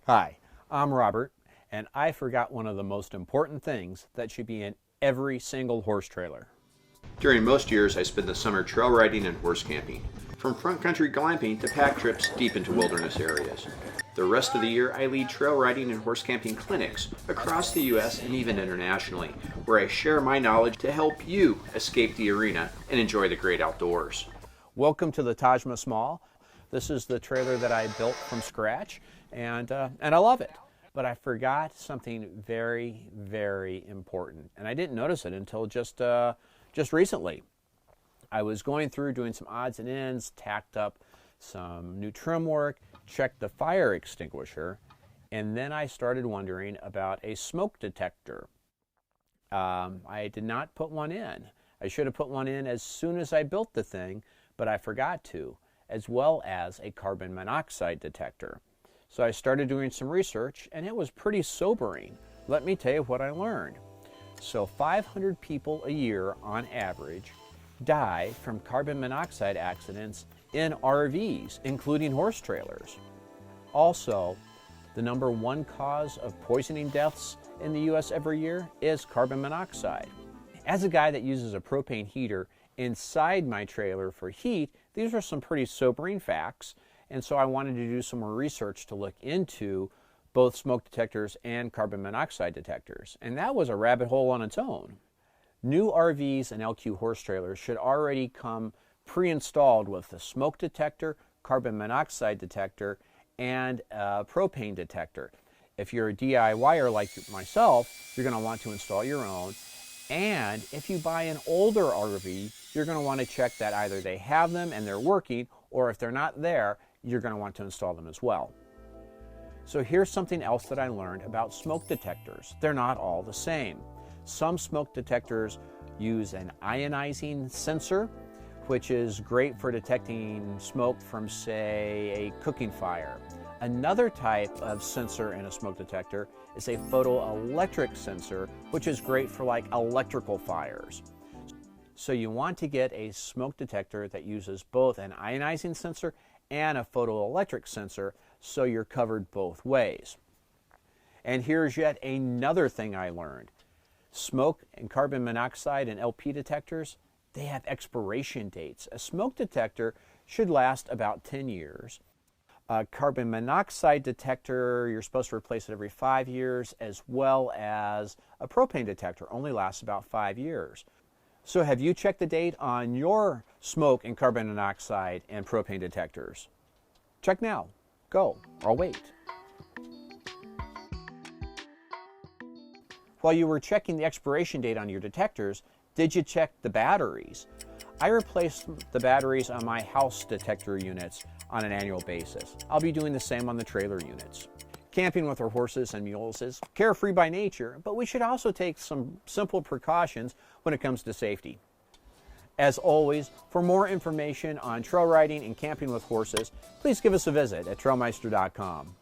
Hi, I'm Robert, and I forgot one of the most important things that should be in every single horse trailer. During most years, I spend the summer trail riding and horse camping, from front country glamping to pack trips deep into wilderness areas. The rest of the year, I lead trail riding and horse camping clinics across the U.S. and even internationally, where I share my knowledge to help you escape the arena and enjoy the great outdoors. Welcome to the Taj Mahal. This is the trailer that I built from scratch, and I love it. But I forgot something very, very important, and I didn't notice it until just recently. I was going through doing some odds and ends, tacked up some new trim work, checked the fire extinguisher, and then I started wondering about a smoke detector. I did not put one in. I should have put one in as soon as I built the thing, but I forgot to, as well as a carbon monoxide detector. So I started doing some research, and it was pretty sobering. Let me tell you what I learned. So 500 people a year on average die from carbon monoxide accidents in RVs, including horse trailers. Also, the #1 cause of poisoning deaths in the US every year is carbon monoxide. As a guy that uses a propane heater inside my trailer for heat, these are some pretty sobering facts, and so I wanted to do some more research to look into both smoke detectors and carbon monoxide detectors, and that was a rabbit hole on its own. New RVs and LQ horse trailers should already come pre-installed with a smoke detector, carbon monoxide detector, and a propane detector. If you're a DIYer like myself, you're going to want to install your own. And if you buy an older RV, you're going to want to check that either they have them and they're working, or if they're not there, you're going to want to install them as well. So here's something else that I learned about smoke detectors. They're not all the same. Some smoke detectors use an ionizing sensor, which is great for detecting smoke from, say, a cooking fire. Another type of sensor in a smoke detector is a photoelectric sensor, which is great for like electrical fires. So you want to get a smoke detector that uses both an ionizing sensor and a photoelectric sensor, so you're covered both ways. And here's yet another thing I learned. Smoke and carbon monoxide and LP detectors, they have expiration dates. A smoke detector should last about 10 years. A carbon monoxide detector, you're supposed to replace it every 5 years, as well as a propane detector, only lasts about 5 years. So have you checked the date on your smoke and carbon monoxide and propane detectors? Check now. Go. I'll wait. While you were checking the expiration date on your detectors, did you check the batteries? I replaced the batteries on my house detector units on an annual basis. I'll be doing the same on the trailer units. Camping with our horses and mules is carefree by nature, but we should also take some simple precautions when it comes to safety. As always, for more information on trail riding and camping with horses, please give us a visit at trailmeister.com.